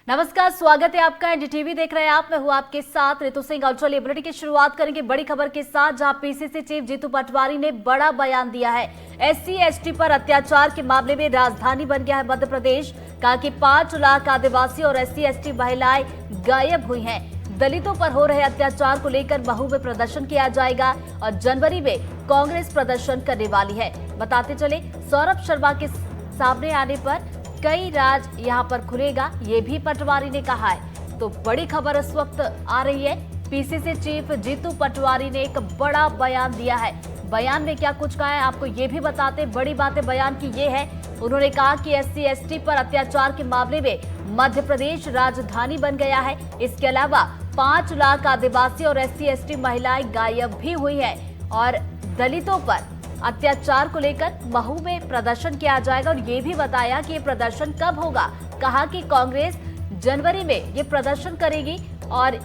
नमस्कार, स्वागत है आपका। एनडीटीवी देख रहे हैं आप। मैं हूं आपके साथ ऋतु सिंह। और चलिए बुलेटिन की शुरुआत करेंगे बड़ी खबर के साथ, जहां पीसीसी चीफ जीतू पटवारी ने बड़ा बयान दिया है। एससी एसटी पर अत्याचार के मामले में राजधानी बन गया है मध्य प्रदेश। कहा कि 5 लाख आदिवासी और एससी एसटी महिलाएं गायब हुई हैं। दलितों पर हो रहे अत्याचार को लेकर महू में प्रदर्शन किया जाएगा और जनवरी में कांग्रेस प्रदर्शन करने वाली है। बताते चले, सौरभ शर्मा के सामने आने पर कई राज यहां पर खुलेगा, ये भी पटवारी ने कहा है। तो बड़ी खबर इस वक्त आ रही है। पीसीसी चीफ जीतू पटवारी ने एक बड़ा बयान दिया है। बयान में क्या कुछ कहा है आपको ये भी बताते। बड़ी बातें बयान की ये है, उन्होंने कहा कि एससी एसटी पर अत्याचार के मामले में मध्य प्रदेश राजधानी बन गया है। इसके अलावा 5 लाख आदिवासी और एससी एसटी महिलाएं गायब भी हुई है और दलितों पर अत्याचार को लेकर महू में प्रदर्शन किया जाएगा। और ये भी बताया कि ये प्रदर्शन कब होगा। कहा कि कांग्रेस जनवरी में ये प्रदर्शन करेगी। और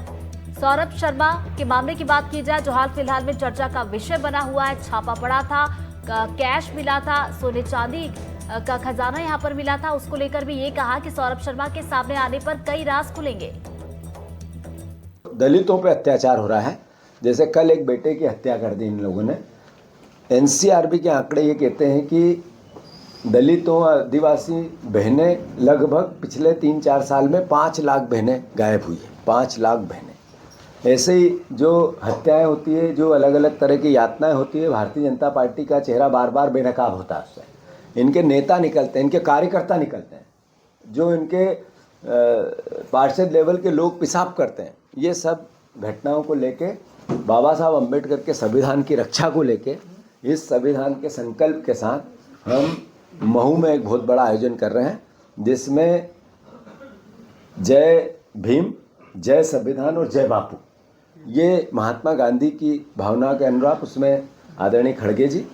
सौरभ शर्मा के मामले की बात की जाए, जो हाल फिलहाल में चर्चा का विषय बना हुआ है। छापा पड़ा था, कैश मिला था, सोने चांदी का खजाना यहाँ पर मिला था। उसको लेकर भी ये कहा कि सौरभ शर्मा के सामने आने पर कई राज खुलेंगे। दलितों पे अत्याचार हो रहा है। जैसे कल एक बेटे की हत्या कर दी इन लोगों ने। एनसीआरबी के आंकड़े ये कहते हैं कि दलितों आदिवासी बहनें लगभग पिछले 3-4 साल में 5 लाख बहनें गायब हुई है। 5 लाख बहनें। ऐसे ही जो हत्याएं होती है, जो अलग अलग तरह की यातनाएं होती है, भारतीय जनता पार्टी का चेहरा बार बार बेनकाब होता है उससे। इनके नेता निकलते हैं, इनके कार्यकर्ता निकलते हैं, जो इनके पार्षद लेवल के लोग पेशाब करते हैं। ये सब घटनाओं को लेके, बाबा साहब अम्बेडकर के संविधान की रक्षा को लेके, इस संविधान के संकल्प के साथ हम महू में एक बहुत बड़ा आयोजन कर रहे हैं, जिसमें जय भीम, जय संविधान और जय बापू, ये महात्मा गांधी की भावना के अनुरूप, उसमें आदरणीय खड़गे जी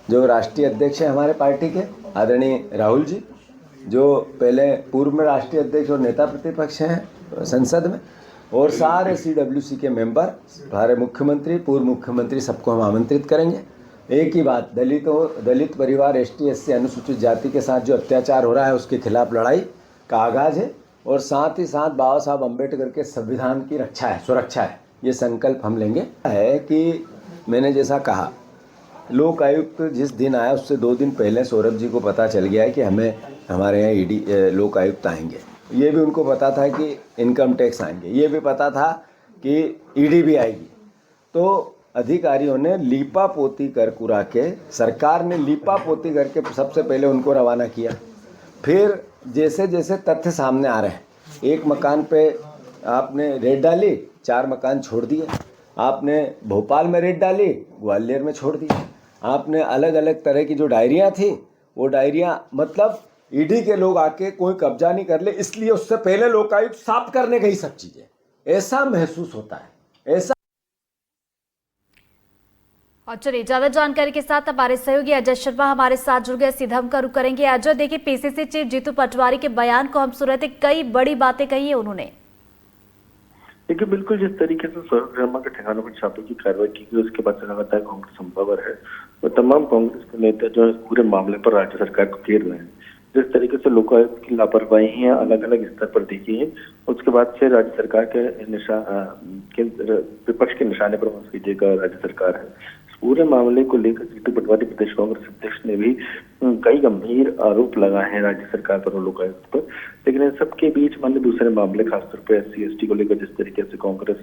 जो राष्ट्रीय अध्यक्ष हैं हमारे पार्टी के, आदरणीय राहुल जी जो पहले पूर्व में राष्ट्रीय अध्यक्ष और नेता प्रतिपक्ष हैं संसद में, और सारे सीडब्ल्यूसी के मेंबर, सारे मुख्यमंत्री, पूर्व मुख्यमंत्री, सबको हम आमंत्रित करेंगे। एक ही बात, दलित परिवार, एसटी एससी अनुसूचित जाति के साथ जो अत्याचार हो रहा है उसके खिलाफ लड़ाई का आगाज है, और साथ ही साथ बाबा साहब अम्बेडकर के संविधान की रक्षा है, सुरक्षा है। ये संकल्प हम लेंगे। है कि मैंने जैसा कहा, लोक आयुक्त जिस दिन आया उससे 2 दिन पहले सौरभ जी को पता चल गया है कि हमें हमारे यहाँ ईडी लोक आयुक्त आएंगे। ये भी उनको पता था कि इनकम टैक्स आएंगे, ये भी पता था कि ईडी भी आएगी। तो अधिकारियों ने लीपा पोती कर कुरा के, सरकार ने लीपा पोती करके सबसे पहले उनको रवाना किया। फिर जैसे जैसे तथ्य सामने आ रहे हैं, एक मकान पे आपने रेड डाली, 4 मकान छोड़ दिए। आपने भोपाल में रेड डाली, ग्वालियर में छोड़ दिया। आपने अलग अलग तरह की जो डायरियाँ थी, वो डायरियाँ मतलब ईडी के लोग आके कोई कब्जा नहीं कर ले, इसलिए उससे पहले लोकायुक्त साफ करने गई सब चीजें। ऐसा महसूस होता है, ऐसा। और चलिए ज्यादा जानकारी के साथ हमारे सहयोगी अजय शर्मा हमारे साथ जुड़ गए। सीधा हम का रुख करेंगे। अजय, देखिए पीसीसी चीफ जीतू पटवारी के बयान को हम सुन रहे थे, कई बड़ी बातें कही है उन्होंने। देखिए, बिल्कुल जिस तरीके से सौरभ शर्मा के ठिकानों पर छापे की कार्रवाई की गई, उसके बाद से लगातार कांग्रेस संपावर है। वो तमाम कांग्रेस के नेता जो है पूरे मामले पर राज्य सरकार को घेर रहे हैं। जिस तरीके से लोकायुक्त की लापरवाही अलग अलग स्तर पर देखी है, उसके बाद से राज्य सरकार के विपक्ष के निशाने पर माफ कीजिएगा राज्य सरकार है। पूरे मामले को लेकर जीतू पटवारी प्रदेश कांग्रेस अध्यक्ष ने भी कई गंभीर आरोप लगाए हैं राज्य सरकार पर और लोकायुक्त पर। लेकिन इन सबके बीच माने दूसरे मामले, खासतौर पर एससी एसटी को लेकर जिस तरीके से कांग्रेस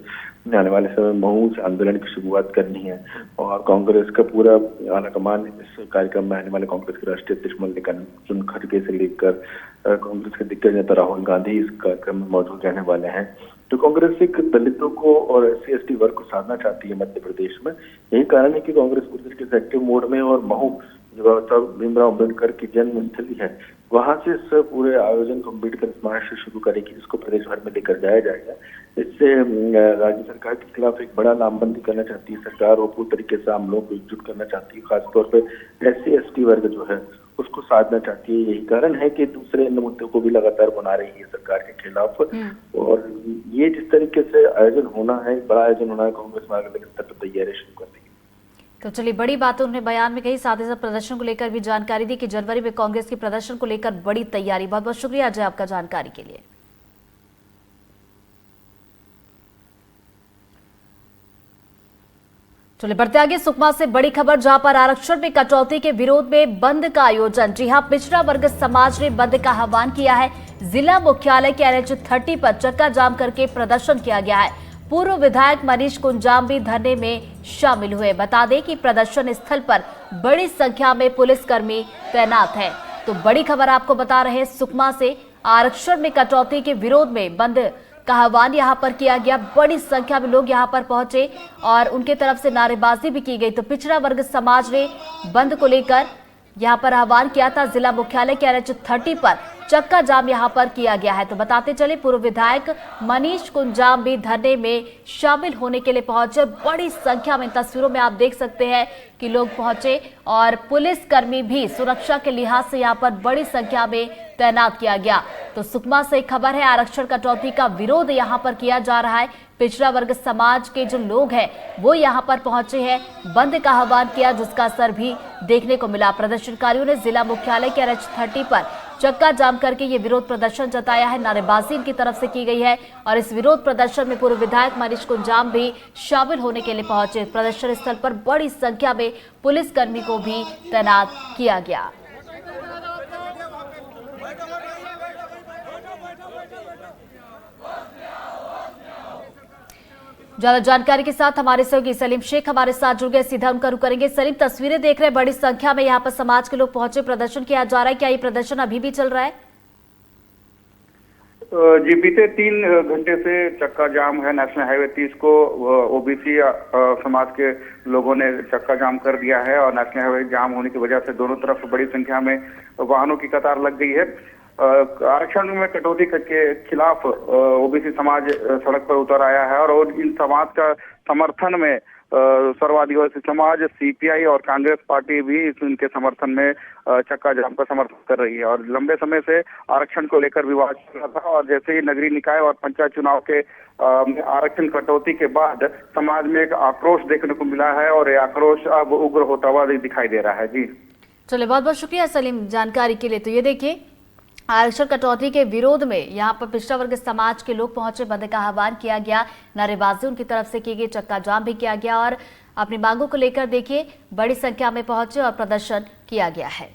ने आने वाले समय महू से आंदोलन की शुरुआत करनी है, और कांग्रेस का पूरा आलाकमान इस कार्यक्रम में आने वाले कांग्रेस के राष्ट्रीय अध्यक्ष मल्लिकार्जुन खड़गे से लेकर कांग्रेस के दिग्गज नेता राहुल गांधी इस कार्यक्रम में मौजूद रहने वाले हैं। तो कांग्रेस एक दलितों को और एससी एसटी वर्ग को साधना चाहती है मध्य प्रदेश में। यही कारण है कि कांग्रेस पूरी तरीके से एक्टिव मोड में, और महू जो बाबा साहब भीमराव अम्बेडकर की जन्मस्थली है, वहां से इस पूरे आयोजन को अम्बेडकर स्मारक से शुरू करेगी, जिसको प्रदेश भर में लेकर जाया जाएगा। इससे राज्य सरकार के खिलाफ एक बड़ा लामबंदी करना चाहती है सरकार, और पूरी तरीके से आम लोगों को एकजुट करना चाहती है। खासतौर पर एससी एसटी वर्ग जो है उसको साधना चाहती है। यही कारण है कि दूसरे अन्य मुद्दों को भी लगातार बना रही है सरकार के खिलाफ। और ये जिस तरीके से आयोजन होना है, बड़ा आयोजन होना है, कांग्रेस में अलग स्तर पर तैयारी शुरू कर दी। तो चलिए बड़ी बात उन्होंने बयान में कही, साथ ही साथ प्रदर्शन को लेकर भी जानकारी दी कि जनवरी में कांग्रेस के प्रदर्शन को लेकर बड़ी तैयारी। बहुत बहुत शुक्रिया अजय आपका जानकारी के लिए। चलिए बढ़ते आगे। सुकमा से बड़ी खबर, जहां पर आरक्षण में कटौती के विरोध में बंद का आयोजन। जी हां, पिछड़ा वर्ग समाज ने बंद का आह्वान किया है। जिला मुख्यालय के NH 30 पर चक्का जाम करके प्रदर्शन किया गया है। पूर्व विधायक मनीष कुंजाम भी धरने में शामिल हुए। बता दें कि प्रदर्शन स्थल पर बड़ी संख्या में पुलिसकर्मी तैनात है। तो बड़ी खबर आपको बता रहे हैं, सुकमा से आरक्षण में कटौती के विरोध में बंद का आह्वान यहां पर किया गया। बड़ी संख्या में लोग यहां पर पहुंचे और उनके तरफ से नारेबाजी भी की गई। तो पिछड़ा वर्ग समाज ने बंद को लेकर यहां पर आह्वान किया था। जिला मुख्यालय के NH 30 पर चक्का जाम यहां पर किया गया है। तो बताते चले, पूर्व विधायक मनीष कुंजाम भी धरने में शामिल होने के लिए पहुंचे। बड़ी संख्या में तस्वीरों में आप देख सकते हैं कि लोग पहुंचे और पुलिसकर्मी भी सुरक्षा के लिहाज से यहां पर बड़ी संख्या में तैनात किया गया। तो सुकमा से एक खबर है, आरक्षण कटौती का विरोध यहां पर किया जा रहा है। पिछड़ा वर्ग समाज के जो लोग हैं वो यहां पर पहुंचे हैं, बंद का आह्वान किया, जिसका असर भी देखने को मिला। प्रदर्शनकारियों ने जिला मुख्यालय के NH 30 पर चक्का जाम करके ये विरोध प्रदर्शन जताया है। नारेबाजी इनकी तरफ से की गई है और इस विरोध प्रदर्शन में पूर्व विधायक मनीष कुंजाम भी शामिल होने के लिए पहुंचे। प्रदर्शन स्थल पर बड़ी संख्या में पुलिसकर्मी को भी तैनात किया गया। ज्यादा जानकारी के साथ हमारे सहयोगी सलीम शेख हमारे साथ जुड़ गए, सीधा उनका रुख करेंगे। सलीम, तस्वीरें देख रहे हैं, बड़ी संख्या में यहाँ पर समाज के लोग पहुंचे, प्रदर्शन किया जा रहा है। क्या ये प्रदर्शन अभी भी चल रहा है? जी, बीते 3 घंटे से चक्का जाम है। नेशनल हाईवे 30 को ओबीसी समाज के लोगों ने चक्का जाम कर दिया है और नेशनल हाईवे जाम होने की वजह से दोनों तरफ बड़ी संख्या में वाहनों की कतार लग गई है। आरक्षण में कटौती के खिलाफ ओबीसी समाज सड़क पर उतर आया है और इन समाज का समर्थन में सर्व आदिवासी समाज, CPI और कांग्रेस पार्टी भी इनके समर्थन में चक्का जाम का समर्थन कर रही है। और लंबे समय से आरक्षण को लेकर विवाद चल रहा था और जैसे ही नगरीय निकाय और पंचायत चुनाव के आरक्षण कटौती के बाद समाज में एक आक्रोश देखने को मिला है और ये आक्रोश अब उग्र होता हुआ दिखाई दे रहा है। जी चलिए, बहुत बहुत शुक्रिया सलीम जानकारी के लिए। तो ये देखिए, आरक्षण कटौती के विरोध में यहां पर पिछड़ा वर्ग समाज के लोग पहुंचे, बंद का आह्वान किया गया, नारेबाजी उनकी तरफ से की गई, चक्का जाम भी किया गया और अपनी मांगों को लेकर देखिए बड़ी संख्या में पहुंचे और प्रदर्शन किया गया है।